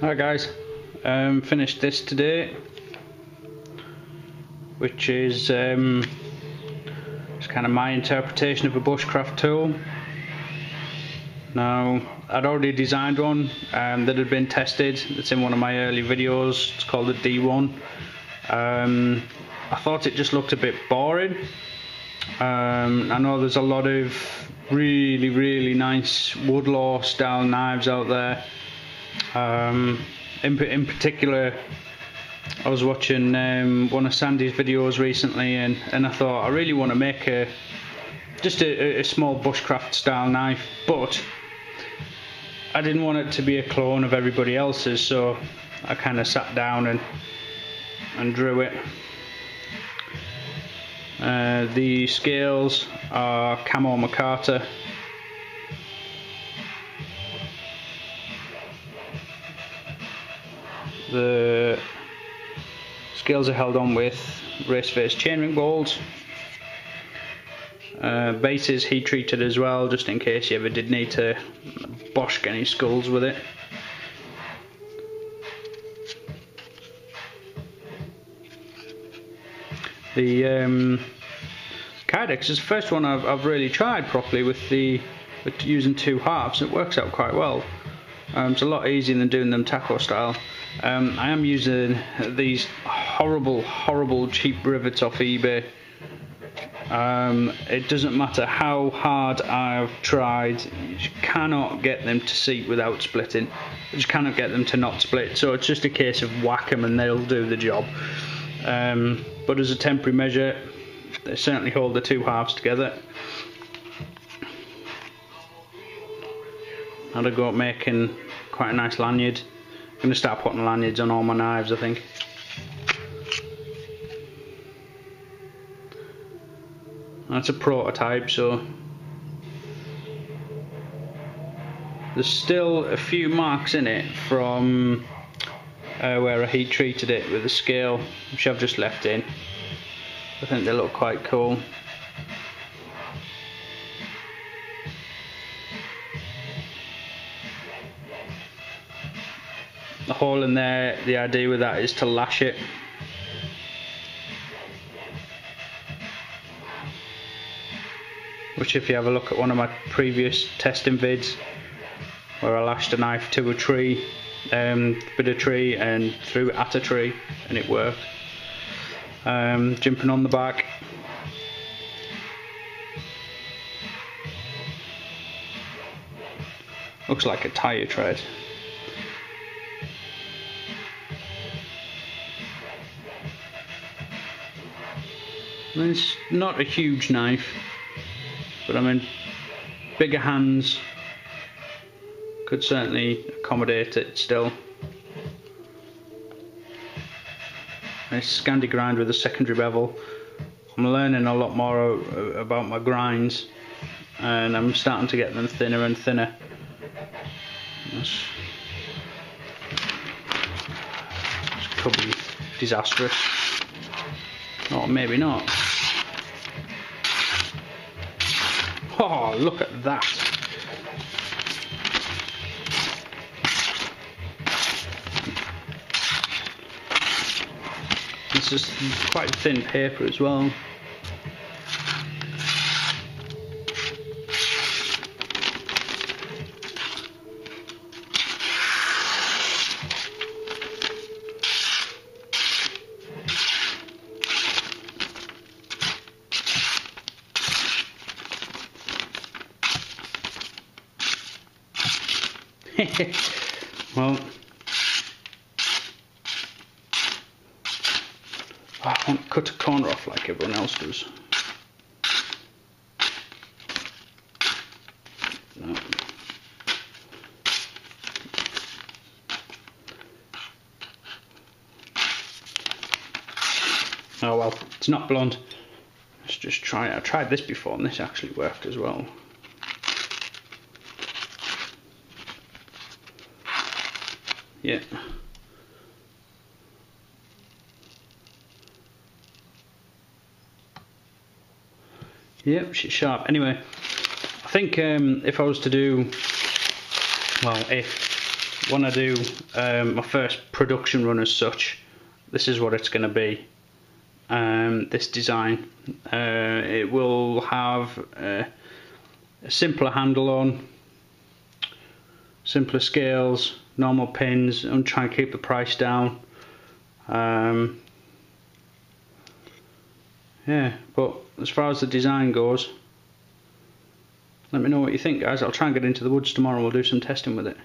Hi guys, finished this today, which is it's kind of my interpretation of a bushcraft tool. Now, I'd already designed one that had been tested. It's in one of my early videos. It's called the D1. I thought it just looked a bit boring. I know there's a lot of really nice woodlaw style knives out there. In particular, I was watching one of Scandi's videos recently, and I thought I really want to make just a small bushcraft style knife, but I didn't want it to be a clone of everybody else's, so I kind of sat down and drew it. The scales are Camo Micarta. The scales are held on with RaceFace Chainring Bolts. Base is heat treated as well, just in case you ever did need to bosh any skulls with it. The Kydex is the first one I've really tried properly with using two halves. It works out quite well. It's a lot easier than doing them taco style. I am using these horrible cheap rivets off eBay. It doesn't matter how hard I've tried, you cannot get them to seat without splitting. You just cannot get them to not split, so it's just a case of whack them and they'll do the job. But as a temporary measure, they certainly hold the two halves together. Had a go at making quite a nice lanyard. I'm going to start putting lanyards on all my knives, I think. That's a prototype, so there's still a few marks in it from where I heat treated it with a scale, which I've just left in. I think they look quite cool. The hole in there, the idea with that is to lash it. Which, if you have a look at one of my previous testing vids, where I lashed a knife to a tree, bit of tree, and threw it at a tree, and it worked. Jumping on the back. Looks like a tyre tread. It's not a huge knife, but I mean, bigger hands could certainly accommodate it still. It's Scandi grind with a secondary bevel. I'm learning a lot more about my grinds, and I'm starting to get them thinner and thinner. This could be disastrous. Or maybe not. Oh, look at that. This is quite thin paper as well. Well, I won't cut a corner off like everyone else does. No. Oh well, it's not blunt. Let's just try it. I tried this before and this actually worked as well. Yeah. Yep, she's sharp. Anyway, I think if I was to do, well, if when I do my first production run as such, this is what it's going to be. This design. It will have a simpler handle on, simpler scales, normal pins, and try and keep the price down. Yeah, but as far as the design goes, let me know what you think, guys. I'll try and get into the woods tomorrow and we'll do some testing with it.